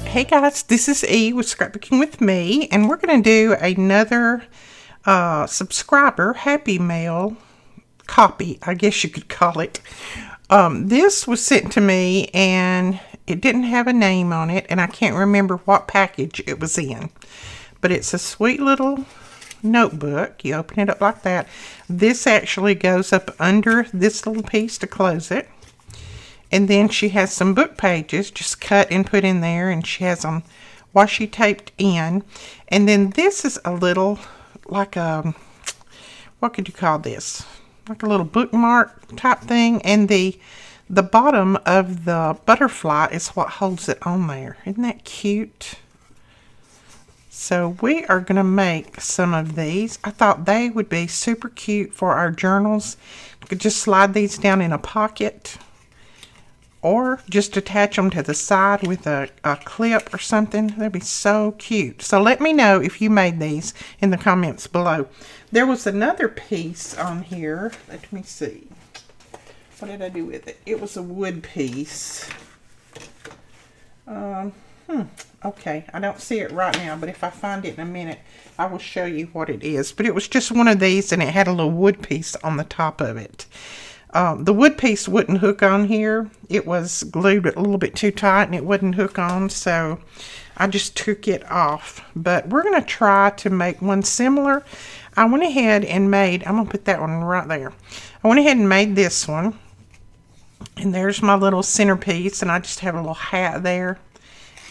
Hey guys, this is E with Scrapbooking with Me, and we're going to do another subscriber Happy Mail copy, I guess you could call it. This was sent to me and it didn't have a name on it, and I can't remember what package it was in. But it's a sweet little notebook. You open it up like that. This actually goes up under this little piece to close it. And then she has some book pages just cut and put in there, and she has them washi taped in. And then this is a little, like a, what could you call this? Like a little bookmark type thing. And the bottom of the butterfly is what holds it on there. Isn't that cute? So we are going to make some of these. I thought they would be super cute for our journals. You could just slide these down in a pocket, or just attach them to the side with a clip or something. That'd be so cute. So let me know if you made these in the comments below. There was another piece on here. Let me see. What did I do with it? It was a wood piece. Okay, I don't see it right now, but if I find it in a minute, I will show you what it is. But it was just one of these, and it had a little wood piece on the top of it. The wood piece wouldn't hook on here. It was glued a little bit too tight and it wouldn't hook on, so I just took it off. But we're going to try to make one similar. I went ahead and made, I'm going to put that one right there. I went ahead and made this one. And there's my little centerpiece, and I just have a little hat there.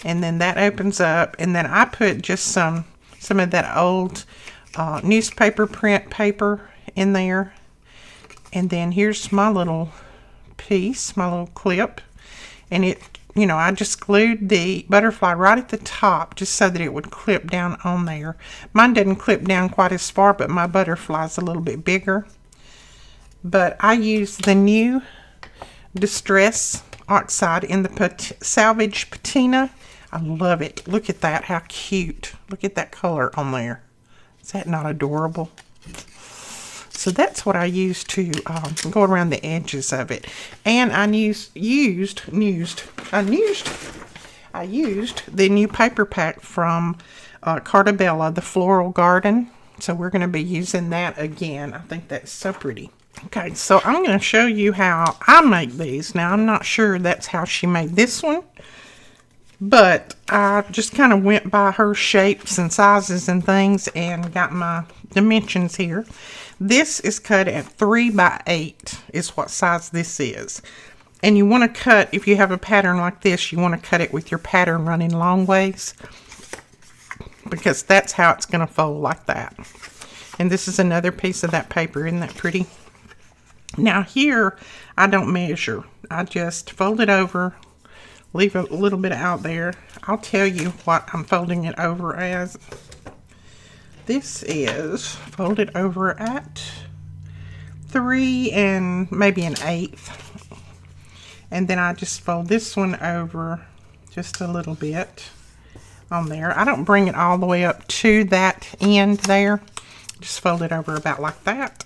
And then that opens up, and then I put just some of that old newspaper print paper in there. And then here's my little piece, my little clip. And it, you know, I just glued the butterfly right at the top just so that it would clip down on there. Mine doesn't clip down quite as far, but my butterfly's a little bit bigger. But I used the new Distress Oxide in the Salvage Patina. I love it. Look at that, how cute. Look at that color on there. Is that not adorable? So that's what I used to go around the edges of it. And I used the new paper pack from Sugarbelle, the Floral Garden. So we're going to be using that again. I think that's so pretty. Okay, so I'm going to show you how I make these. Now, I'm not sure that's how she made this one, but I just kind of went by her shapes and sizes and things and got my dimensions here. This is cut at 3 by 8 is what size this is. And you want to cut, if you have a pattern like this, you want to cut it with your pattern running long ways, because that's how it's going to fold, like that. And this is another piece of that paper. Isn't that pretty? Now here, I don't measure. I just fold it over, leave a little bit out there. I'll tell you what I'm folding it over as. This is folded over at 3 and maybe an 1/8. And then I just fold this one over just a little bit on there. I don't bring it all the way up to that end there. Just fold it over about like that.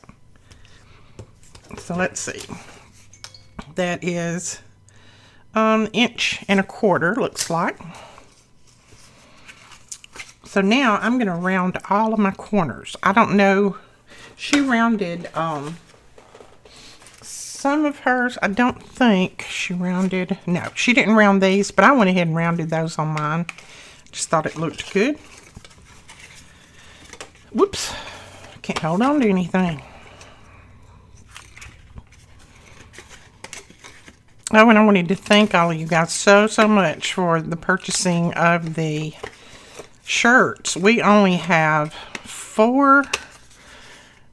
So let's see. That is 1 1/4 inches, looks like. So now I'm going to round all of my corners. I don't know. She rounded some of hers. I don't think she rounded. No, she didn't round these, but I went ahead and rounded those on mine. Just thought it looked good. Whoops. Can't hold on to anything. Oh, and I wanted to thank all of you guys so much for the purchasing of the shirts. We only have 4,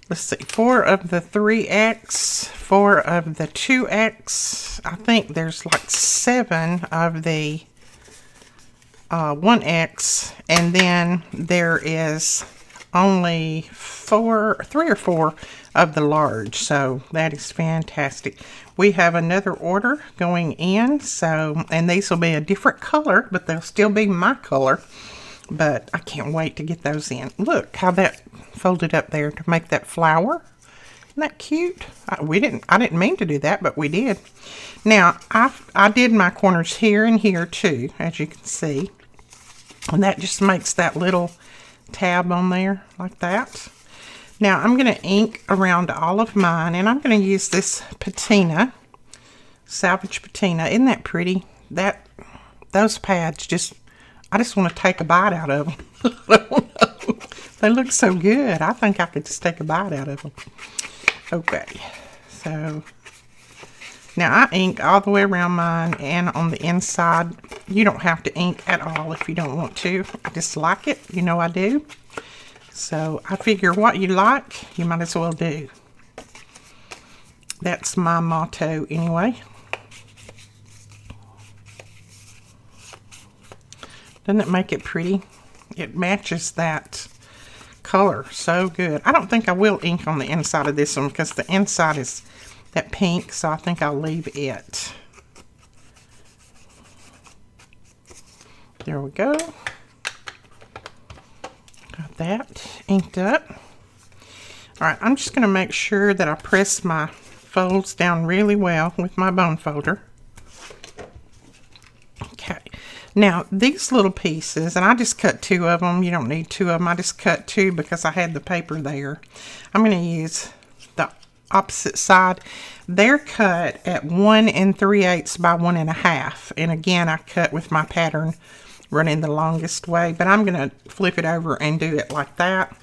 let's see, 4 of the 3X, 4 of the 2X. I think there's like 7 of the 1X, and then there is only 3 or 4 of the large. So that is fantastic. We have another order going in, so, and these will be a different color, but they'll still be my color. But I can't wait to get those in. Look how that folded up there to make that flower. Isn't that cute? I didn't mean to do that, but we did. Now, I did my corners here and here too, as you can see. And that just makes that little tab on there like that. Now I'm going to ink around all of mine, and I'm going to use this patina, salvage patina. Isn't that pretty? Those pads I just want to take a bite out of them. I don't know. They look so good. I think I could just take a bite out of them. Okay, so now I ink all the way around mine and on the inside. You don't have to ink at all if you don't want to. I just like it. You know I do. So I figure what you like, you might as well do. That's my motto anyway. Doesn't it make it pretty? It matches that color so good. I don't think I will ink on the inside of this one because the inside is that pink, so I think I'll leave it. There we go. Got that inked up. All right, I'm just going to make sure that I press my folds down really well with my bone folder. Okay. Now, these little pieces, and I just cut 2 of them. You don't need 2 of them. I just cut 2 because I had the paper there. I'm going to use the opposite side. They're cut at 1 3/8 by 1 1/2. And again, I cut with my pattern running the longest way. But I'm going to flip it over and do it like that.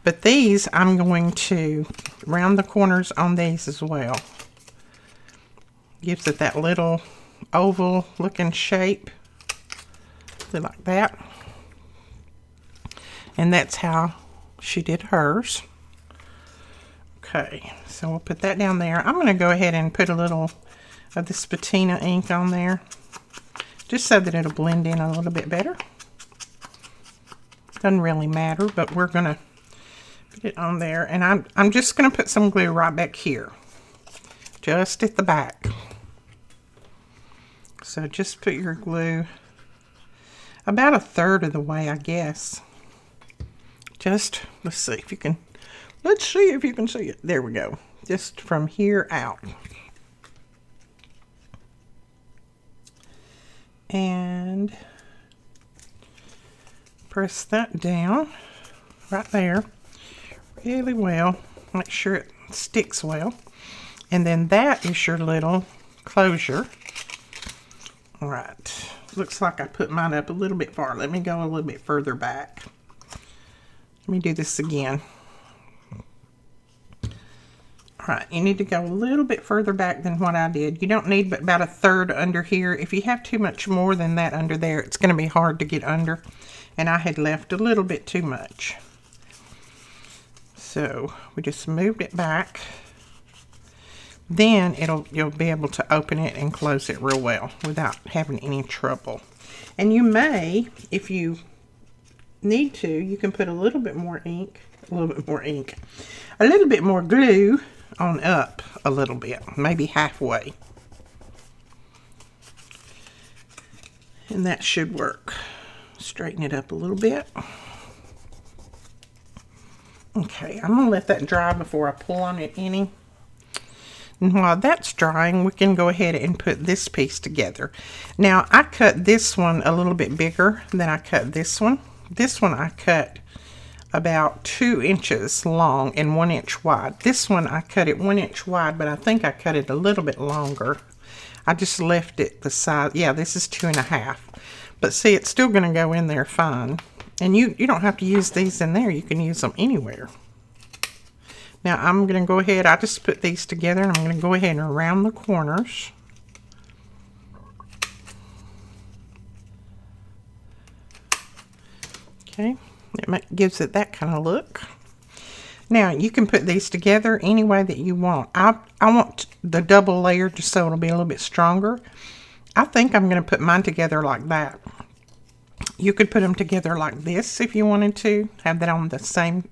But these, I'm going to round the corners on these as well. Gives it that little oval looking shape. Like that. And that's how she did hers. Okay, so we'll put that down there. I'm going to go ahead and put a little of this patina ink on there, just so that it'll blend in a little bit better. Doesn't really matter, but we're going to put it on there. And I'm just going to put some glue right back here, just at the back. So just put your glue about 1/3 of the way, I guess. Just, let's see if you can see it. There we go. Just from here out. And press that down right there really well. Make sure it sticks well. And then that is your little closure. All right. Looks like I put mine up a little bit far. Let me go a little bit further back. Let me do this again. All right, you need to go a little bit further back than what I did. You don't need but about 1/3 under here. If you have too much more than that under there, it's going to be hard to get under. And I had left a little bit too much. So we just moved it back. Then you'll be able to open it and close it real well without having any trouble. And you may, if you need to, you can put a little bit more glue on up a little bit, maybe halfway. And that should work. Straighten it up a little bit. Okay, I'm gonna let that dry before I pull on it any. And while that's drying, we can go ahead and put this piece together. Now, I cut this one a little bit bigger than I cut this one. This one I cut about 2 inches long and 1 inch wide. This one I cut it 1 inch wide, but I think I cut it a little bit longer. I just left it the size. Yeah, this is 2 1/2. But see, it's still going to go in there fine. And you don't have to use these in there. You can use them anywhere. Now I'm going to go ahead, I just put these together, and I'm going to go ahead and round the corners. Okay, it gives it that kind of look. Now you can put these together any way that you want. I want the double layer just so it'll be a little bit stronger. I think I'm going to put mine together like that. You could put them together like this if you wanted to. Have that on both sides.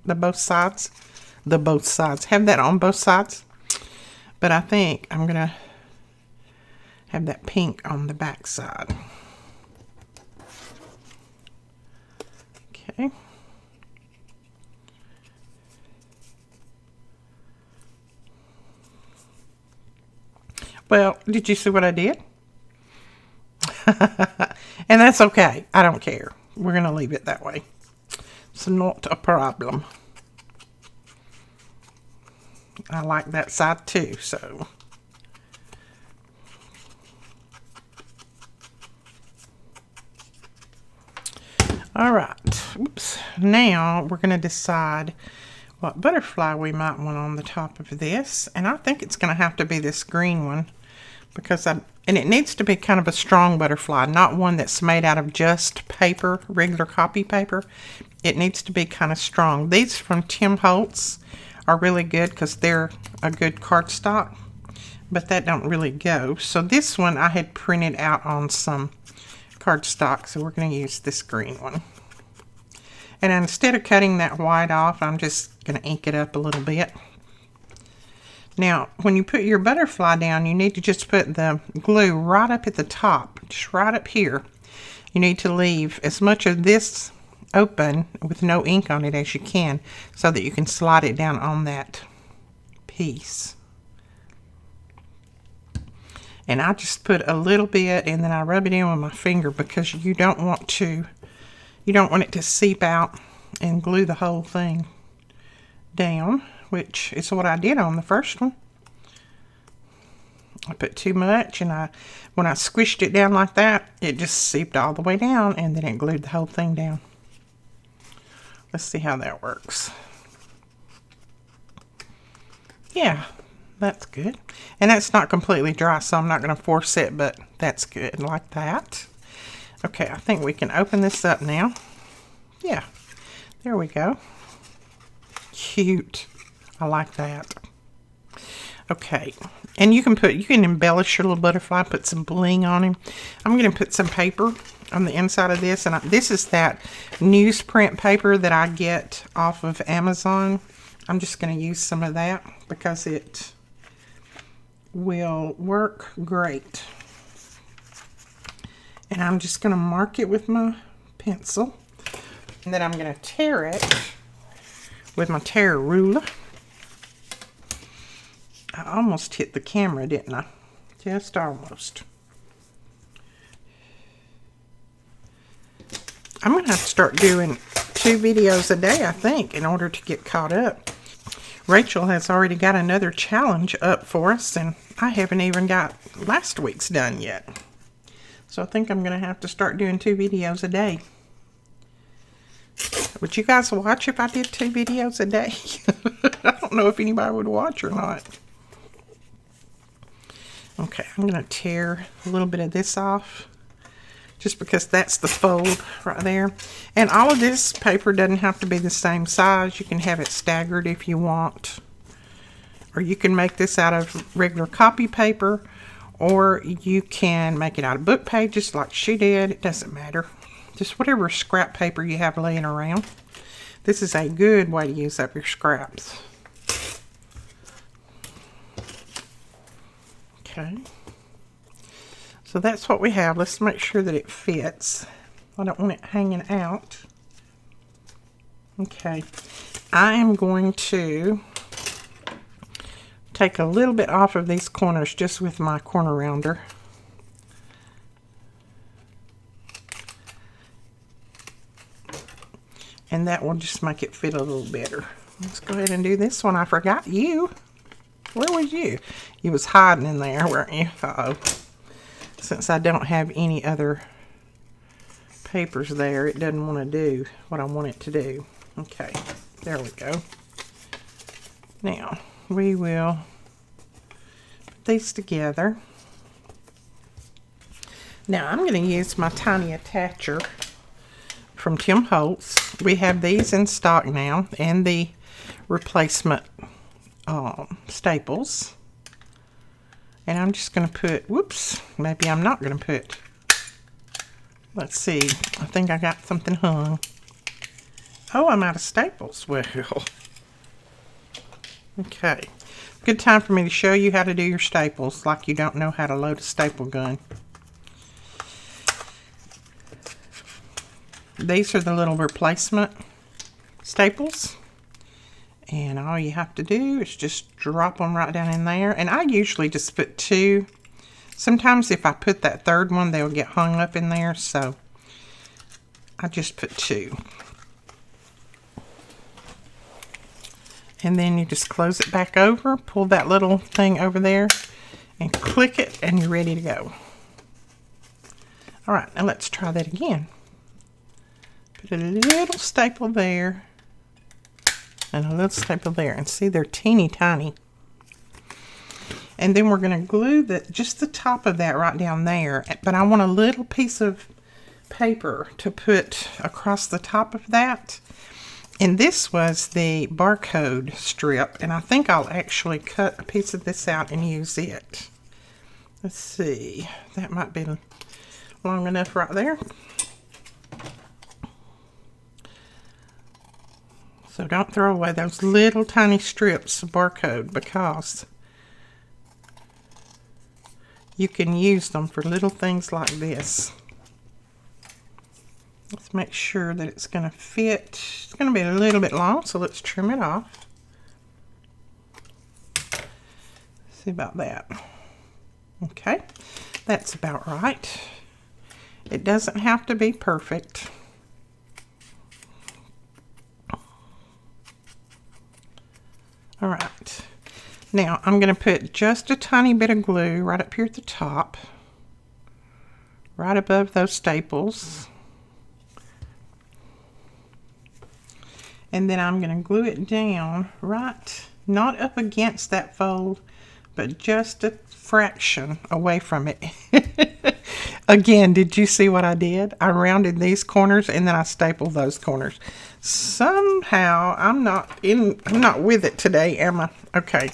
Have that on both sides. But I think I'm going to have that pink on the back side. Okay. Well, did you see what I did? And that's okay. I don't care. we're going to leave it that way. It's not a problem. I like that side too, so. All right, oops. Now we're going to decide what butterfly we might want on the top of this. And I think it's going to have to be this green one, because and it needs to be kind of a strong butterfly, not one that's made out of just paper, regular copy paper. It needs to be kind of strong. These from Tim Holtz are really good because they're a good cardstock, but that don't really go. So this one I had printed out on some cardstock, so we're going to use this green one. And instead of cutting that white off, I'm just going to ink it up a little bit. Now, when you put your butterfly down, you need to just put the glue right up at the top, just right up here. You need to leave as much of this open with no ink on it as you can, so that you can slide it down on that piece. And I just put a little bit, and then I rub it in with my finger, because you don't want it to seep out and glue the whole thing down, which is what I did on the first one. I put too much, and when I squished it down like that, it just seeped all the way down, and then it glued the whole thing down. Let's see how that works. Yeah, that's good. And that's not completely dry, so I'm not going to force it, but that's good like that. Okay, I think we can open this up now. Yeah, there we go. Cute. I like that. Okay, and you can embellish your little butterfly, put some bling on him. I'm going to put some paper on the inside of this, and this is that newsprint paper that I get off of Amazon. I'm just going to use some of that because it will work great. And I'm just going to mark it with my pencil, and then I'm going to tear it with my tear ruler. I almost hit the camera, didn't I? Just almost. I'm going to have to start doing 2 videos a day, I think, in order to get caught up. Rachel has already got another challenge up for us, and I haven't even got last week's done yet. So I think I'm going to have to start doing 2 videos a day. Would you guys watch if I did 2 videos a day? I don't know if anybody would watch or not. Okay, I'm going to tear a little bit of this off, just because that's the fold right there. And all of this paper doesn't have to be the same size. You can have it staggered if you want. Or you can make this out of regular copy paper, or you can make it out of book pages like she did. It doesn't matter. Just whatever scrap paper you have laying around. This is a good way to use up your scraps. Okay. So that's what we have. Let's make sure that it fits. I don't want it hanging out. Okay. I am going to take a little bit off of these corners just with my corner rounder. And that will just make it fit a little better. Let's go ahead and do this one. I forgot you. Where was you? You was hiding in there, weren't you? Uh-oh. Since I don't have any other papers there, it doesn't want to do what I want it to do. Okay, there we go. Now, we will put these together. Now, I'm going to use my tiny attacher from Tim Holtz. We have these in stock now, and the replacement staples. And I'm just going to put, whoops, maybe I'm not going to put, let's see, I think I got something hung. Oh, I'm out of staples. Well, okay. Good time for me to show you how to do your staples, like you don't know how to load a staple gun. These are the little replacement staples. And all you have to do is just drop them right down in there. And I usually just put 2. Sometimes if I put that third one, they'll get hung up in there. So I just put 2. And then you just close it back over, pull that little thing over there, and click it, and you're ready to go. All right, now let's try that again. Put a little staple there, and a little staple there, and see, they're teeny tiny. And then we're going to glue just the top of that right down there, but I want a little piece of paper to put across the top of that. And this was the barcode strip, and I think I'll actually cut a piece of this out and use it. Let's see, that might be long enough right there. So don't throw away those little tiny strips of barcode, because you can use them for little things like this. Let's make sure that it's going to fit. It's going to be a little bit long, so let's trim it off. See about that. Okay, that's about right. It doesn't have to be perfect. All right. Now I'm going to put just a tiny bit of glue right up here at the top, right above those staples. And then I'm going to glue it down right, not up against that fold, but just a fraction away from it. Again, did you see what I did? I rounded these corners and then I stapled those corners. Somehow I'm not with it today, am I? Okay.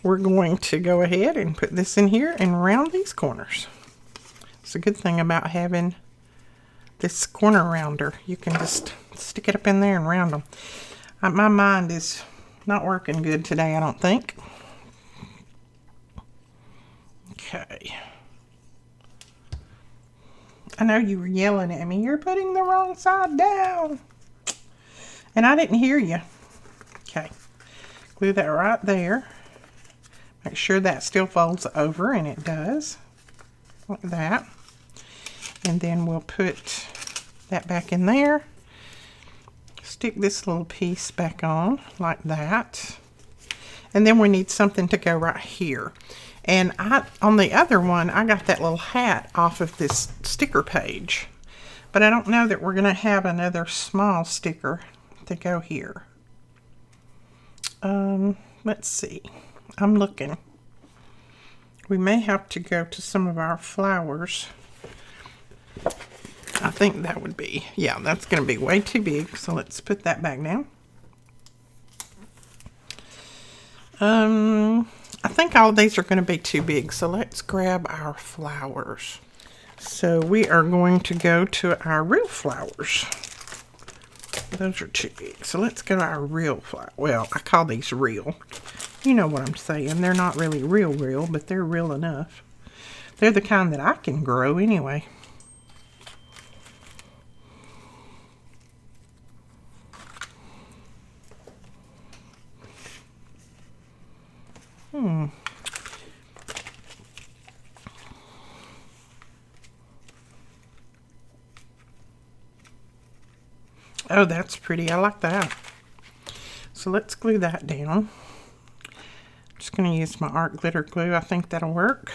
We're going to go ahead and put this in here and round these corners. It's a good thing about having this corner rounder. You can just stick it up in there and round them. My mind is not working good today, I don't think. Okay. I know you were yelling at me, you're putting the wrong side down. And I didn't hear you. Okay. Glue that right there. Make sure that still folds over, and it does. Like that. And then we'll put that back in there. Stick this little piece back on like that. And then we need something to go right here. And on the other one, I got that little hat off of this sticker page. But I don't know that we're going to have another small sticker to go here. Let's see. I'm looking. We may have to go to some of our flowers. I think that would be, yeah, that's going to be way too big. So let's put that back down. I think all of these are going to be too big. So let's grab our flowers. So we are going to go to our real flowers. Those are too big. So let's go to our real flower. Well, I call these real. You know what I'm saying. They're not really real, but they're real enough. They're the kind that I can grow anyway. Oh, that's pretty. I like that. So let's glue that down. I'm just going to use my art glitter glue. I think that'll work.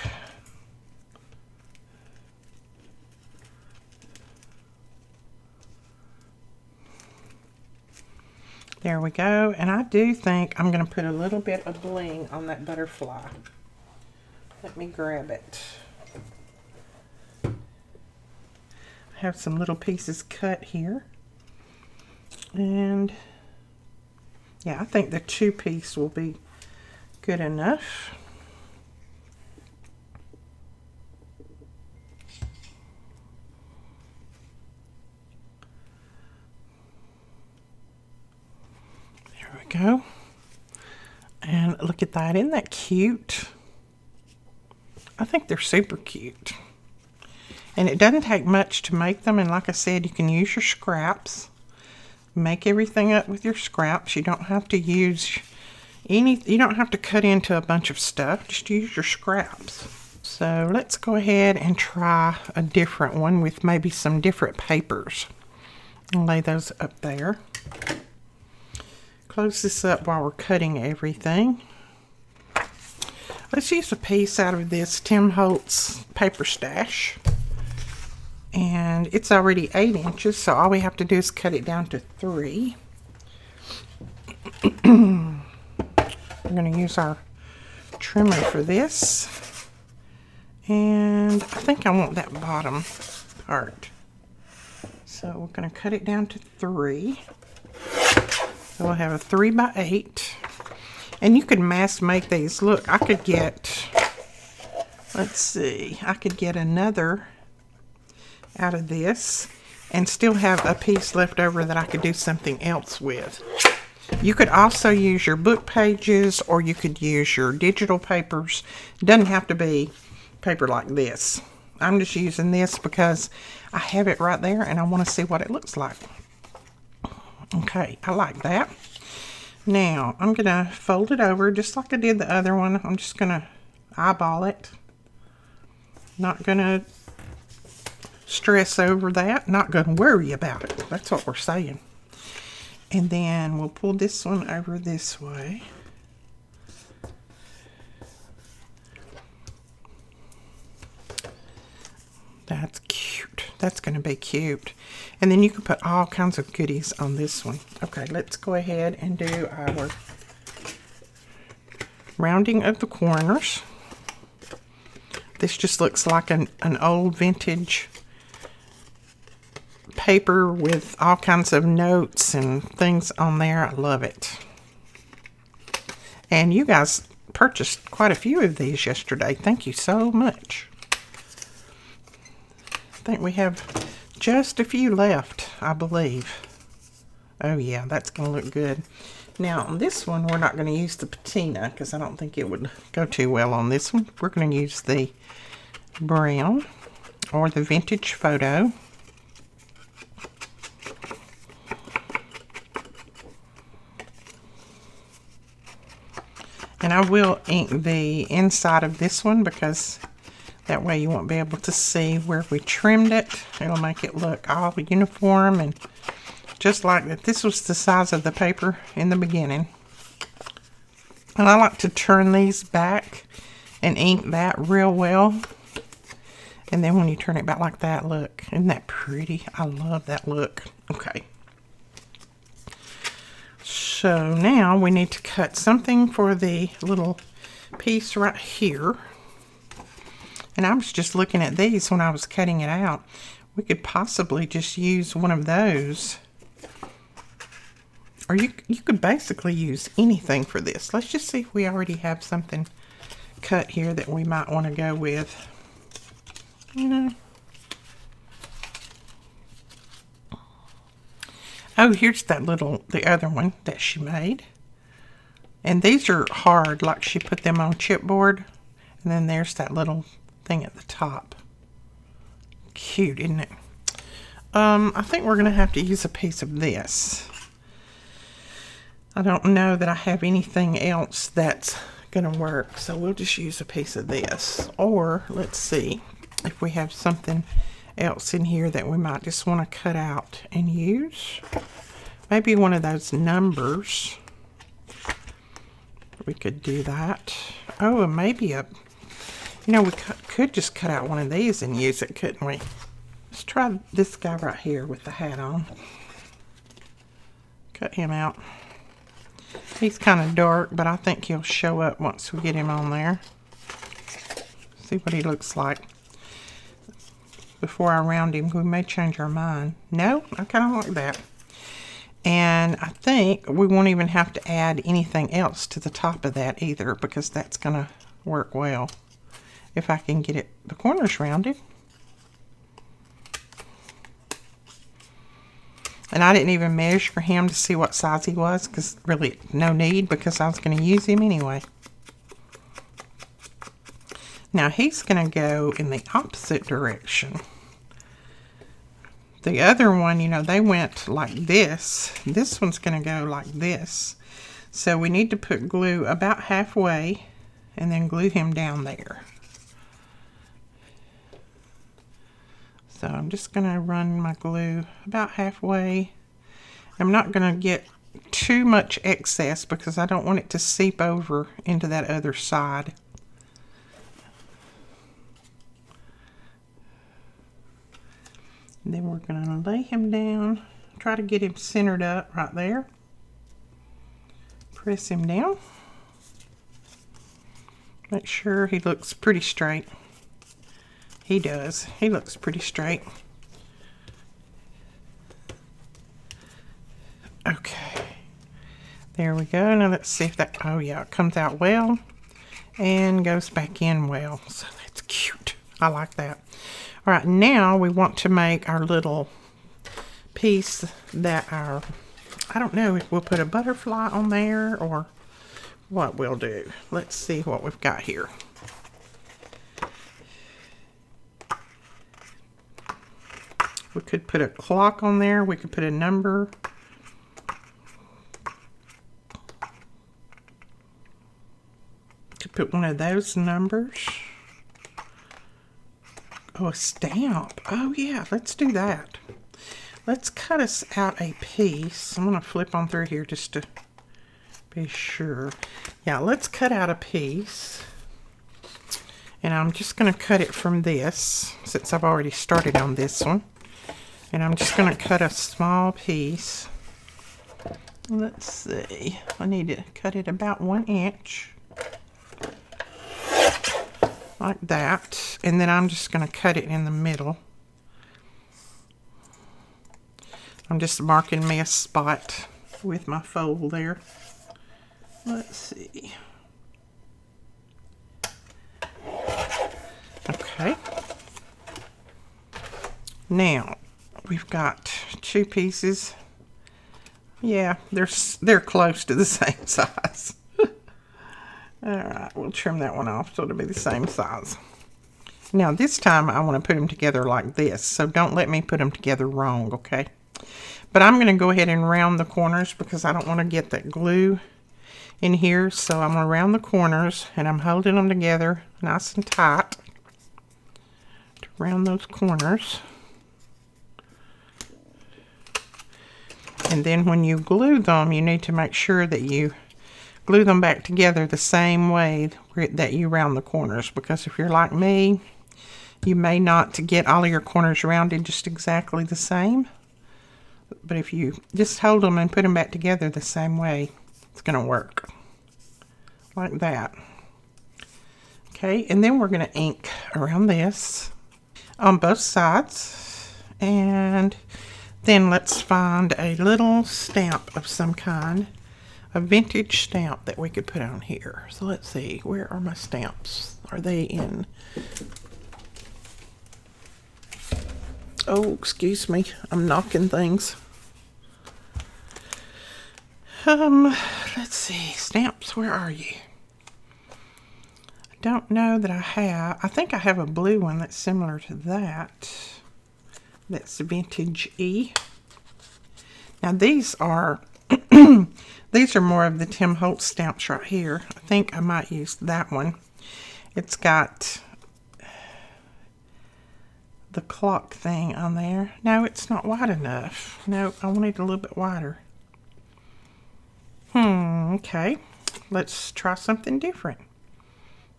There we go. And I do think I'm going to put a little bit of bling on that butterfly. Let me grab it. I have some little pieces cut here. And yeah, I think the 2-piece will be good enough. There we go. And look at that. Isn't that cute? I think they're super cute. And it doesn't take much to make them. And like I said, you can use your scraps. Make everything up with your scraps. You don't have to use you don't have to cut into a bunch of stuff. Just use your scraps. So let's go ahead and try a different one with maybe some different papers. and lay those up there. Close this up while we're cutting everything. Let's use a piece out of this Tim Holtz paper stash. And it's already 8 inches, so all we have to do is cut it down to 3. We're going to use our trimmer for this. And I think I want that bottom part. So we're going to cut it down to 3. So we'll have a 3 by 8. And you could mass make these. Look, I could get, let's see, I could get another out of this and still have a piece left over that I could do something else with. You could also use your book pages, or you could use your digital papers. It doesn't have to be paper like this. I'm just using this because I have it right there and I want to see what it looks like. Okay, I like that. Now, I'm going to fold it over just like I did the other one. I'm just going to eyeball it. Not going to stress over that. Not going to worry about it. That's what we're saying. And then we'll pull this one over this way. That's cute. That's going to be cute. And then you can put all kinds of goodies on this one. Okay, let's go ahead and do our rounding of the corners. This just looks like an old vintage paper with all kinds of notes and things on there. I love it. And you guys purchased quite a few of these yesterday. Thank you so much. I think we have just a few left, I believe. Oh yeah, that's going to look good. Now on this one, we're not going to use the patina because I don't think it would go too well on this one. We're going to use the brown or the vintage photo. And I will ink the inside of this one because that way you won't be able to see where we trimmed it. It'll make it look all uniform and just like that. This was the size of the paper in the beginning. And I like to turn these back and ink that real well. And then when you turn it back like that, look, isn't that pretty? I love that look. Okay. So now we need to cut something for the little piece right here. And I was just looking at these when I was cutting it out. We could possibly just use one of those. Or you could basically use anything for this. Let's just see if we already have something cut here that we might want to go with. You know. Oh, here's that the other one that she made. And these are hard, like she put them on chipboard. And then there's that little thing at the top. Cute, isn't it? I think we're going to have to use a piece of this. I don't know that I have anything else that's going to work, so we'll just use a piece of this. Or, let's see if we have something else in here that we might just want to cut out and use. Maybe one of those numbers. We could do that. Oh, and maybe you know, we could just cut out one of these and use it, couldn't we? Let's try this guy right here with the hat on. Cut him out. He's kind of dark, but I think he'll show up once we get him on there. See what he looks like. Before I round him, we may change our mind. No, I kind of like that. And I think we won't even have to add anything else to the top of that either, because that's going to work well. If I can get the corners rounded. And I didn't even measure him to see what size he was, because really no need, because I was going to use him anyway. Now he's going to go in the opposite direction. The other one, you know, they went like this. This one's going to go like this. So we need to put glue about halfway and then glue him down there. So I'm just going to run my glue about halfway. I'm not going to get too much excess because I don't want it to seep over into that other side. And then we're going to lay him down, try to get him centered up right there. Press him down. Make sure he looks pretty straight. He does. He looks pretty straight. Okay. There we go. Now let's see if that, oh yeah, it comes out well and goes back in well. So that's cute. I like that. All right, now we want to make our little piece that our, I don't know if we'll put a butterfly on there or what we'll do. Let's see what we've got here. We could put a clock on there. We could put a number. Could put one of those numbers. Oh, a stamp. Oh yeah, let's do that. Let's cut us out a piece. I'm going to flip on through here just to be sure. Yeah, let's cut out a piece. And I'm just going to cut it from this, since I've already started on this one. And I'm just going to cut a small piece. Let's see. I need to cut it about 1 inch. Like that. And then I'm just going to cut it in the middle. I'm just marking me a spot with my fold there. Let's see. Okay. Now, we've got 2 pieces. Yeah, they're close to the same size. Alright, we'll trim that one off so it'll be the same size. Now, this time I want to put them together like this, so don't let me put them together wrong, okay? But I'm going to go ahead and round the corners because I don't want to get that glue in here. So I'm going to round the corners and I'm holding them together nice and tight to round those corners. And then when you glue them, you need to make sure that you glue them back together the same way that you round the corners, because if you're like me, you may not get all of your corners rounded just exactly the same. But if you just hold them and put them back together the same way, it's going to work. Like that. Okay, and then we're going to ink around this on both sides. And then let's find a little stamp of some kind. A vintage stamp that we could put on here. So let's see, where are my stamps? Are they in? Oh, excuse me, I'm knocking things. Let's see, stamps, where are you? I don't know that I have. I think I have a blue one that's similar to that. That's vintage E. Now these are these are more of the Tim Holtz stamps right here. I think I might use that one. It's got the clock thing on there. No, it's not wide enough. No, I want it a little bit wider. Okay. Let's try something different.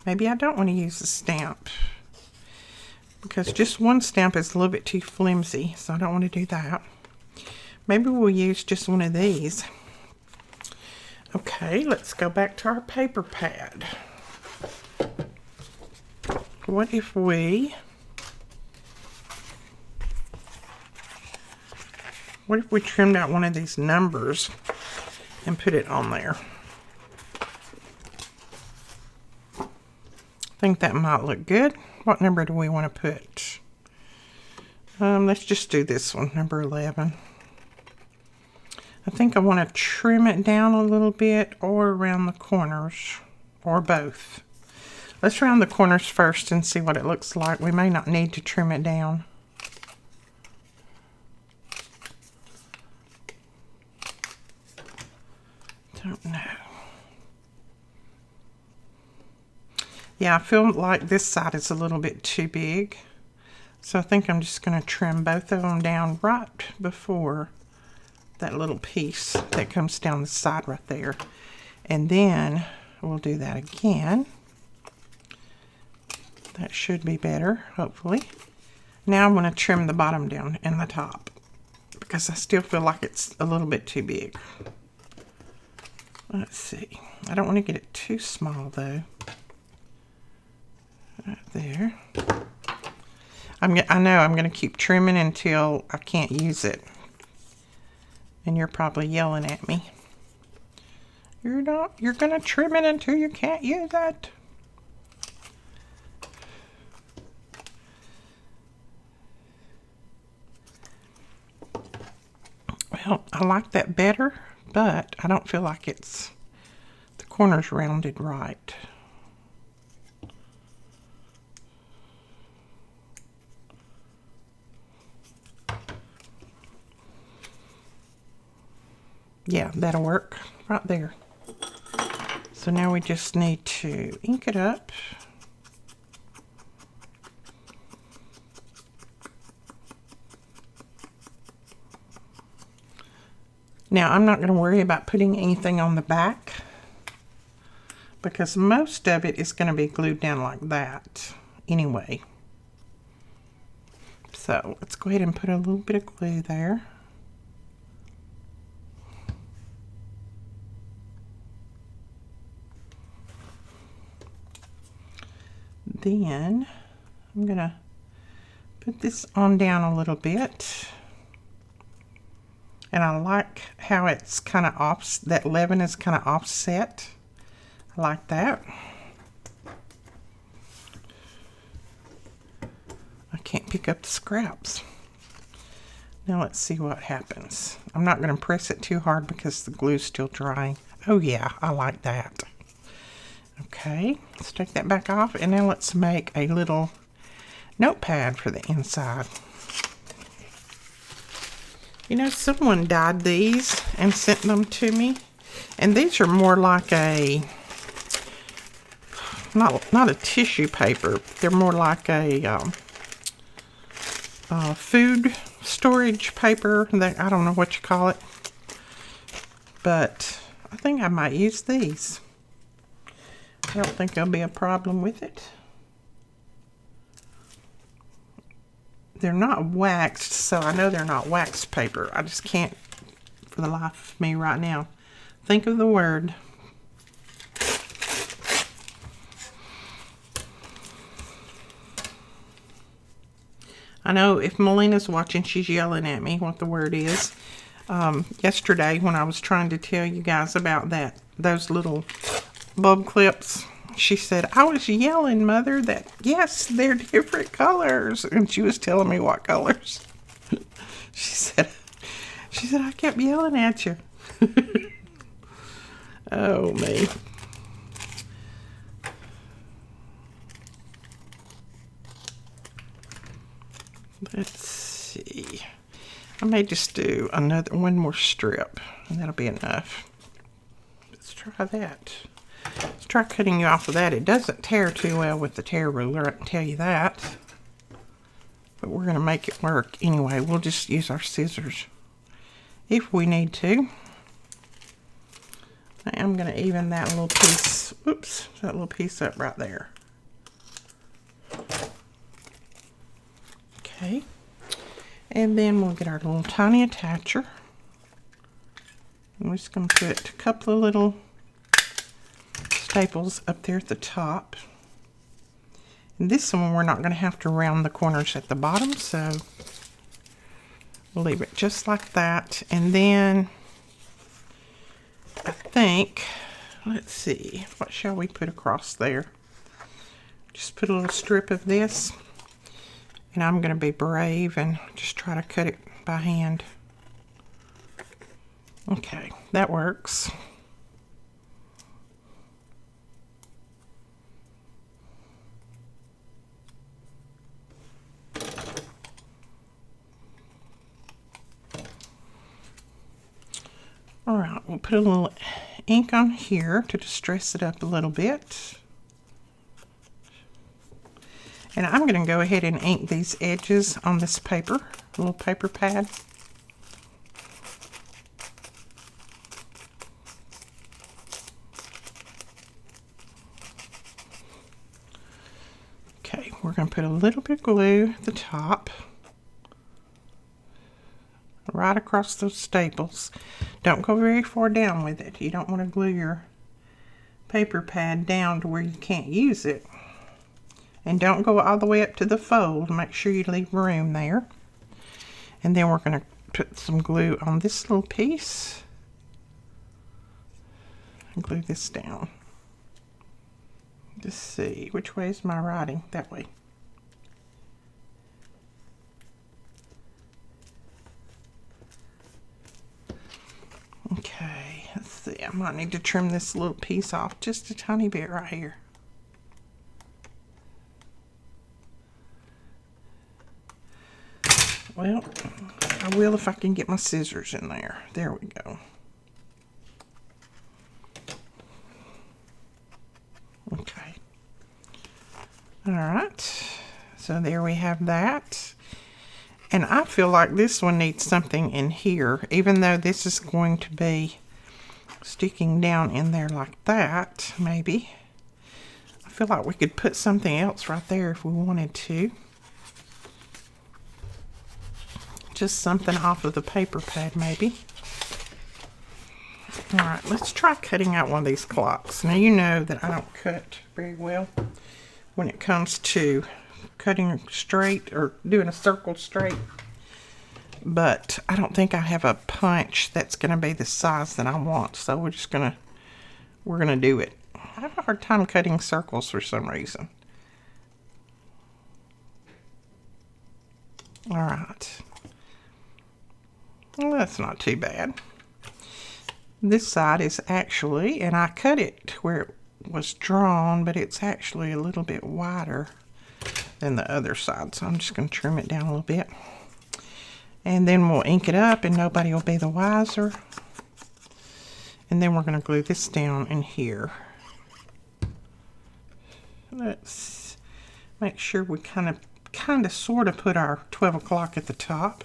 Maybe I don't want to use a stamp, because just one stamp is a little bit too flimsy, so I don't want to do that. Maybe we'll use just one of these. Okay, let's go back to our paper pad. What if we trimmed out one of these numbers and put it on there? I think that might look good. What number do we want to put? Let's just do this one, number 11. I think I want to trim it down a little bit, or around the corners, or both. Let's round the corners first and see what it looks like. We may not need to trim it down. Don't know. Yeah, I feel like this side is a little bit too big. So I think I'm just going to trim both of them down right before that little piece that comes down the side right there. And then we'll do that again. That should be better, hopefully. Now I'm going to trim the bottom down and the top because I still feel like it's a little bit too big. Let's see. I don't want to get it too small though. Right there. I know I'm going to keep trimming until I can't use it. And you're probably yelling at me. You're not. You're going to trim it until you can't use it. Well, I like that better, but I don't feel like the corner's rounded right. Yeah, that'll work right there. So now we just need to ink it up. Now I'm not going to worry about putting anything on the back because most of it is going to be glued down like that anyway. So let's go ahead and put a little bit of glue there. Then I'm going to put this on down a little bit. And I like how it's kind of off, that 11 is kind of offset. I like that. I can't pick up the scraps. Now let's see what happens. I'm not going to press it too hard because the glue's still drying. Oh yeah, I like that. Okay, let's take that back off, and now let's make a little notepad for the inside. You know, someone dyed these and sent them to me, and these are more like a, not a tissue paper. They're more like a food storage paper. I don't know what you call it, but I think I might use these. I don't think there'll be a problem with it. They're not waxed, so I know they're not wax paper. I just can't, for the life of me right now, think of the word. I know if Melina's watching, she's yelling at me what the word is. Yesterday, when I was trying to tell you guys about those little bulb clips, she said, I was yelling, Mother, that yes, they're different colors. And she was telling me what colors. She said, I kept yelling at you. Oh, me. Let's see. I may just do one more strip, and that'll be enough. Let's try that. Let's try cutting you off of that. It doesn't tear too well with the tear ruler, I can tell you that. But we're going to make it work anyway. We'll just use our scissors if we need to. I'm going to even that little piece, oops, that little piece up right there. Okay. And then we'll get our little tiny attacher. I'm just going to put a couple of little staples up there at the top. And this one we're not going to have to round the corners at the bottom, so we'll leave it just like that. And then I think, let's see, what shall we put across there? Just put a little strip of this, and I'm going to be brave and just try to cut it by hand. Okay, that works. All right, we'll put a little ink on here to distress it up a little bit. And I'm going to go ahead and ink these edges on this paper, little paper pad. Okay, we're going to put a little bit of glue at the top, right across those staples. Don't go very far down with it. You don't want to glue your paper pad down to where you can't use it. And don't go all the way up to the fold. Make sure you leave room there. And then we're going to put some glue on this little piece and glue this down. Let's see, which way is my writing? That way. Okay, let's see. I might need to trim this little piece off just a tiny bit right here. Well, I will if I can get my scissors in there. There we go. Okay. All right. So there we have that. And I feel like this one needs something in here, even though this is going to be sticking down in there like that, maybe. I feel like we could put something else right there if we wanted to. Just something off of the paper pad, maybe. All right, let's try cutting out one of these clocks. Now, you know that I don't cut very well when it comes to cutting straight or doing a circle straight. But I don't think I have a punch that's going to be the size that I want. So we're going to do it. I have a hard time cutting circles for some reason. All right. Well, that's not too bad. This side is actually, and I cut it where it was drawn, but it's actually a little bit wider than the other side. So I'm just going to trim it down a little bit. And then we'll ink it up and nobody will be the wiser. And then we're going to glue this down in here. Let's make sure we kind of sort of put our 12 o'clock at the top.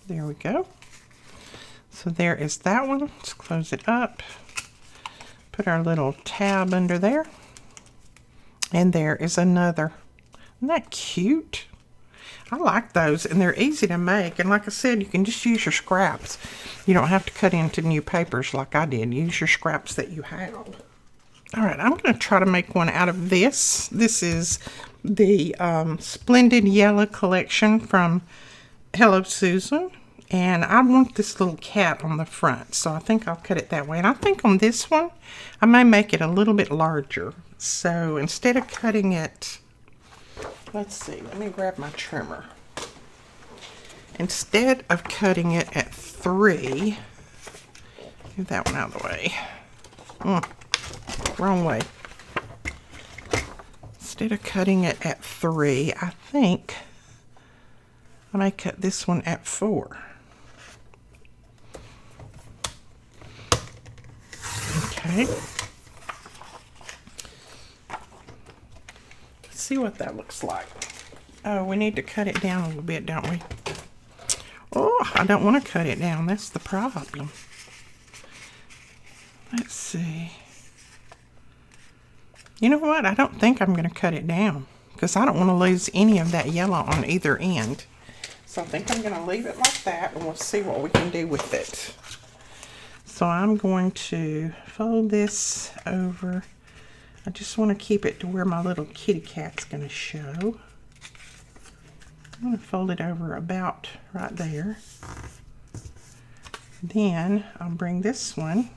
There we go. So there is that one. Let's close it up. Put our little tab under there. And there is another. Isn't that cute? I like those, and they're easy to make. And like I said, you can just use your scraps. You don't have to cut into new papers like I did. Use your scraps that you have. All right, I'm going to try to make one out of this. This is the Splendid Yellow collection from Hello Susan. And I want this little cat on the front, so I think I'll cut it that way. And I think on this one, I may make it a little bit larger. So instead of cutting it, let's see, let me grab my trimmer. Instead of cutting it at 3, get that one out of the way. Wrong way. Instead of cutting it at 3, I think I may cut this one at 4. Okay. Let's see what that looks like. Oh, we need to cut it down a little bit, don't we? Oh, I don't want to cut it down. That's the problem. Let's see. You know what? I don't think I'm going to cut it down because I don't want to lose any of that yellow on either end. So I think I'm going to leave it like that and we'll see what we can do with it. So I'm going to fold this over. I just want to keep it to where my little kitty cat's going to show. I'm going to fold it over about right there. Then I'll bring this one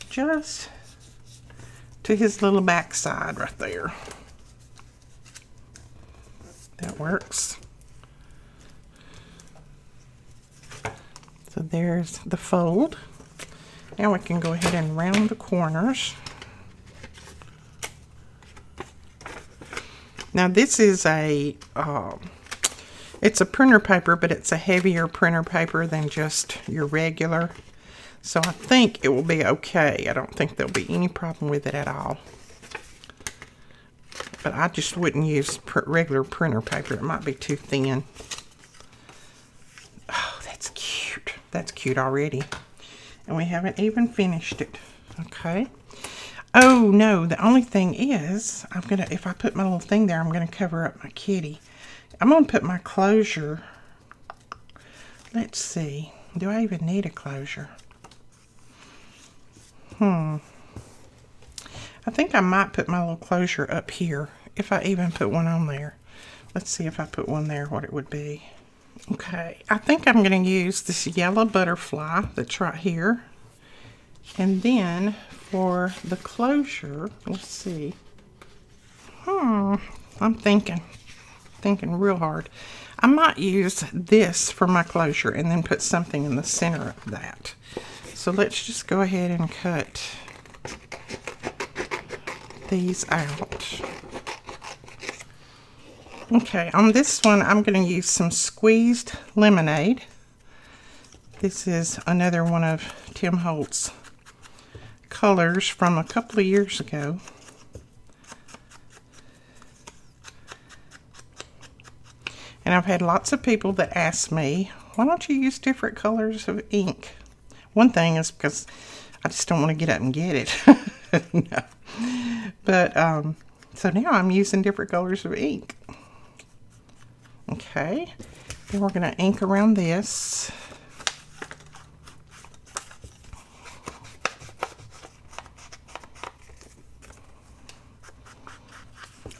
just to his little back side right there. That works. So there's the fold. Now we can go ahead and round the corners. Now this is a, it's a printer paper, but it's a heavier printer paper than just your regular. So I think it will be okay. I don't think there'll be any problem with it at all. But I just wouldn't use regular printer paper. It might be too thin. Oh, that's cute. That's cute already. And we haven't even finished it. Okay. Oh, no. The only thing is, if I put my little thing there, I'm going to cover up my kitty. I'm going to put my closure. Let's see. Do I even need a closure? I think I might put my little closure up here, if I even put one on there. Let's see if I put one there, what it would be. Okay, I think I'm going to use this yellow butterfly that's right here. And then for the closure, let's see. I'm thinking real hard. I might use this for my closure and then put something in the center of that. So let's just go ahead and cut these out. Okay, on this one I'm going to use some squeezed lemonade. This is another one of Tim Holt's colors from a couple of years ago. And I've had lots of people that ask me, why don't you use different colors of ink? One thing is because I just don't want to get up and get it. No. But, so now I'm using different colors of ink. Okay. Then we're going to ink around this.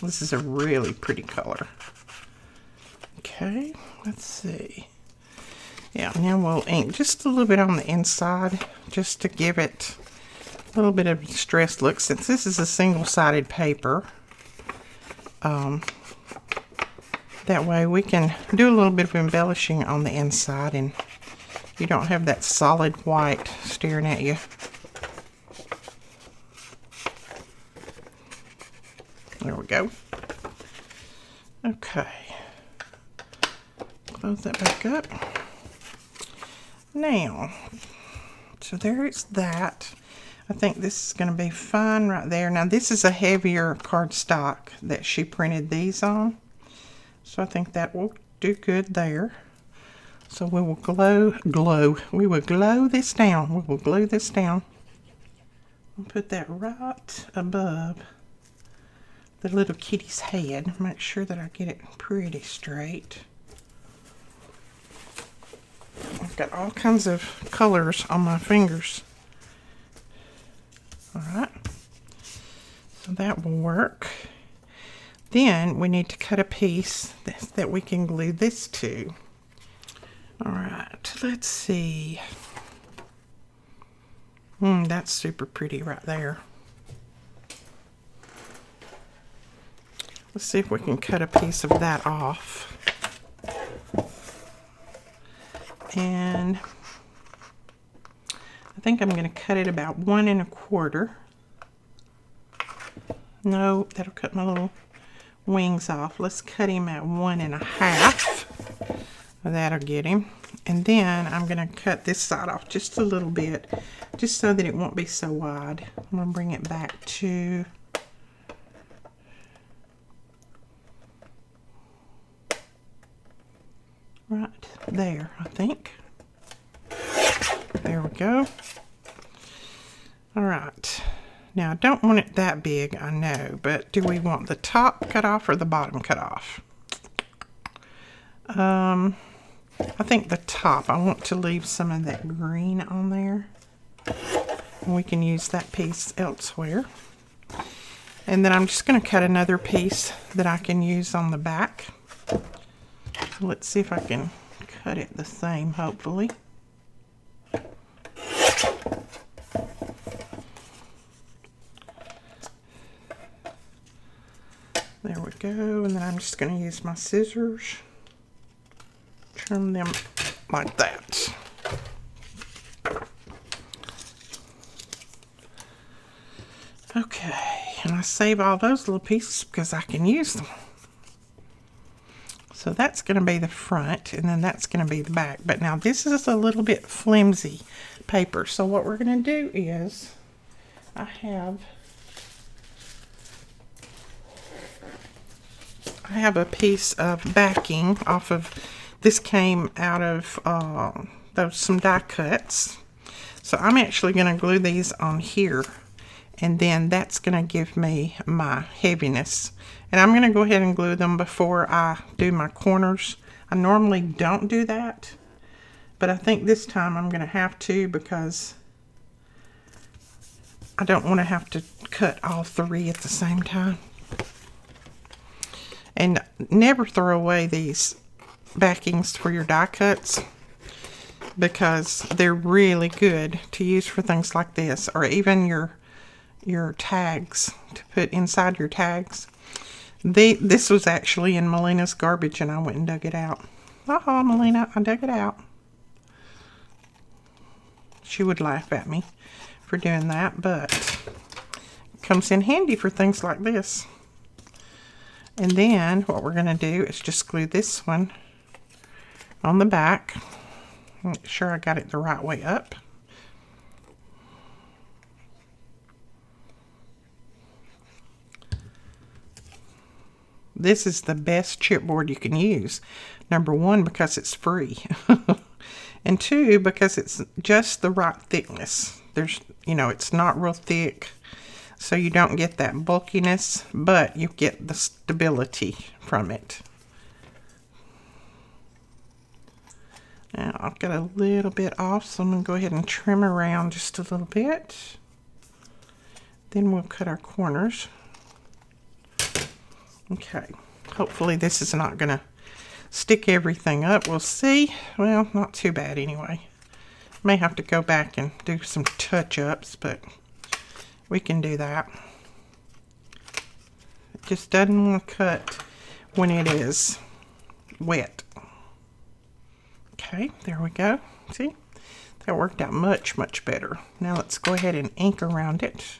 This is a really pretty color. Okay, let's see. Yeah, now we'll ink just a little bit on the inside, just to give it a little bit of distressed look, since this is a single-sided paper. That way we can do a little bit of embellishing on the inside, and you don't have that solid white staring at you. There we go. Okay. Close that back up. Now, so there's that. I think this is going to be fine right there. Now, this is a heavier cardstock that she printed these on. So I think that will do good there. So we will we will glue this down. We will glue this down. I'll put that right above the little kitty's head. Make sure that I get it pretty straight. I've got all kinds of colors on my fingers. Alright. So that will work. Then we need to cut a piece that we can glue this to. Alright, let's see. That's super pretty right there. Let's see if we can cut a piece of that off. And I think I'm going to cut it about 1 1/4. No, that'll cut my little wings off. Let's cut him at 1 1/2. That'll get him. And then I'm going to cut this side off just a little bit, just so that it won't be so wide. I'm going to bring it back to right there, I think. There we go. All right. Now, I don't want it that big, I know, but do we want the top cut off or the bottom cut off? I think the top. I want to leave some of that green on there. And we can use that piece elsewhere. And then I'm just going to cut another piece that I can use on the back. So let's see if I can cut it the same, hopefully. There we go, and then I'm just going to use my scissors, trim them like that. Okay, and I save all those little pieces because I can use them. So that's going to be the front, and then that's going to be the back. But now this is a little bit flimsy paper, so what we're going to do is I have I have a piece of backing off of, this came out of some die cuts. So I'm actually going to glue these on here, and then that's going to give me my heaviness. And I'm going to go ahead and glue them before I do my corners. I normally don't do that, but I think this time I'm going to have to, because I don't want to have to cut all three at the same time. And never throw away these backings for your die cuts, because they're really good to use for things like this, or even your tags, to put inside your tags. This was actually in Melina's garbage, and I went and dug it out. Oh, Melina, I dug it out. She would laugh at me for doing that, but it comes in handy for things like this. And then what we're going to do is just glue this one on the back. Make sure I got it the right way up. This is the best chipboard you can use. Number one, because it's free. And two, because it's just the right thickness. It's not real thick, so you don't get that bulkiness, but you get the stability from it. Now I've got a little bit off, so I'm going to go ahead and trim around just a little bit. Then we'll cut our corners. Okay, hopefully this is not going to stick everything up. We'll see. Well, not too bad anyway. May have to go back and do some touch-ups, but we can do that. It just doesn't want to cut when it is wet. Okay, there we go. See? That worked out much, much better. Now let's go ahead and ink around it.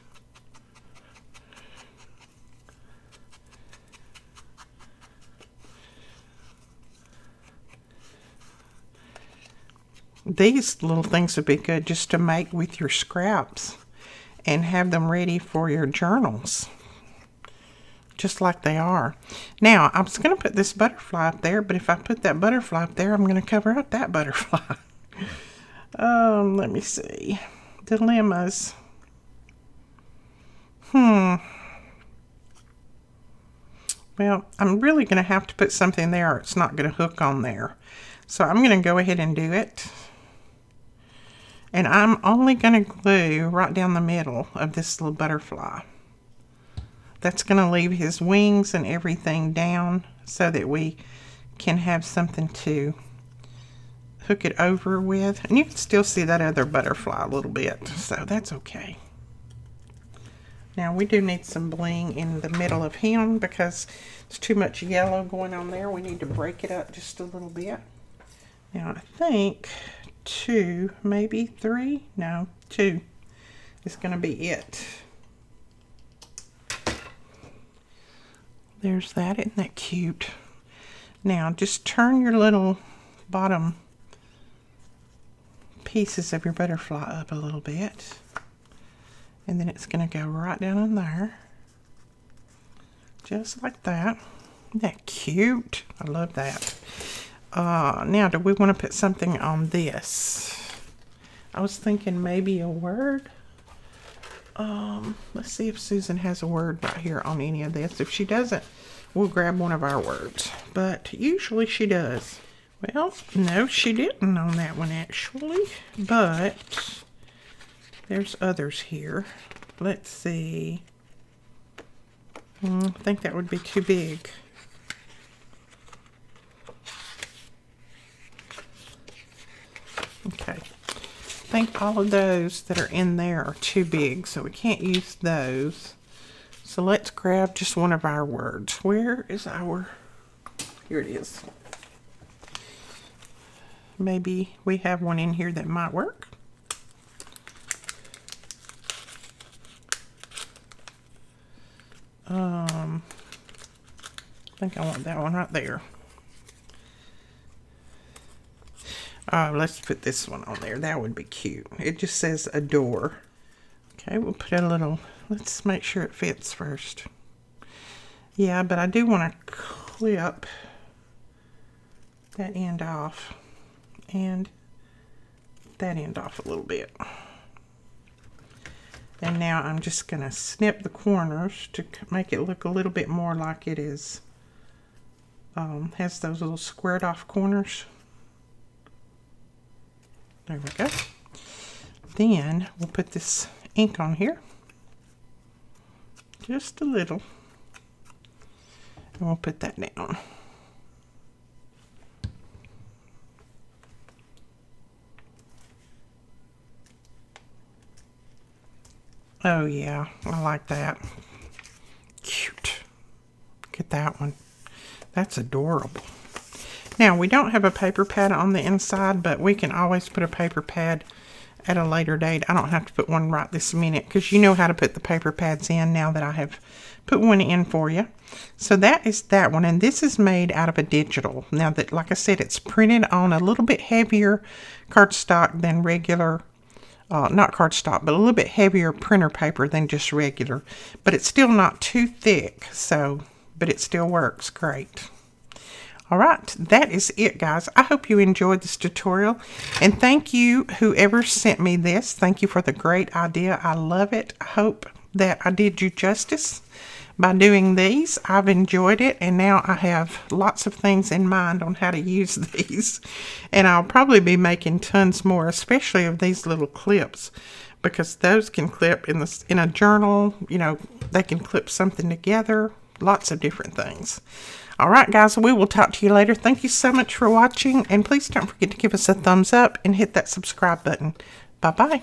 These little things would be good just to make with your scraps and have them ready for your journals, just like they are. Now, I was going to put this butterfly up there, but if I put that butterfly up there, I'm going to cover up that butterfly. Let me see. Dilemmas. Well, I'm really going to have to put something there, or it's not going to hook on there. So I'm going to go ahead and do it. And I'm only going to glue right down the middle of this little butterfly. That's going to leave his wings and everything down so that we can have something to hook it over with. And you can still see that other butterfly a little bit, so that's okay. Now we do need some bling in the middle of him because there's too much yellow going on there. We need to break it up just a little bit. Now I think 2, maybe 3, no, 2 is going to be it. There's that. Isn't that cute? Now just turn your little bottom pieces of your butterfly up a little bit, and then it's going to go right down in there, just like that. Isn't that cute? I love that. Now, do we want to put something on this? I was thinking maybe a word. Let's see if Susan has a word right here on any of this. If she doesn't, we'll grab one of our words. But usually she does. Well, no, she didn't on that one actually. But there's others here. Let's see. I think that would be too big. Okay, I think all of those that are in there are too big, so we can't use those. So let's grab just one of our words. Where is our, here it is. Maybe we have one in here that might work. I think I want that one right there. Let's put this one on there. That would be cute. It just says adore. Okay, we'll put a little, let's make sure it fits first. Yeah, but I do want to clip that end off and that end off a little bit. And now I'm just going to snip the corners to make it look a little bit more like it is, has those little squared off corners. There we go. Then we'll put this ink on here, just a little, and we'll put that down. Oh yeah, I like that. Cute. Look at that one. That's adorable. Now, we don't have a paper pad on the inside, but we can always put a paper pad at a later date. I don't have to put one right this minute because you know how to put the paper pads in now that I have put one in for you. So that is that one, and this is made out of a digital. Now, that, like I said, it's printed on a little bit heavier cardstock than regular, not cardstock, but a little bit heavier printer paper than just regular. But it's still not too thick, so, but it still works great. All right, that is it, guys. I hope you enjoyed this tutorial, and thank you, whoever sent me this. Thank you for the great idea. I love it. I hope that I did you justice by doing these. I've enjoyed it, and now I have lots of things in mind on how to use these, and I'll probably be making tons more, especially of these little clips, because those can clip in a journal. You know, they can clip something together. Lots of different things. All right, guys, we will talk to you later. Thank you so much for watching, and please don't forget to give us a thumbs up and hit that subscribe button. Bye-bye.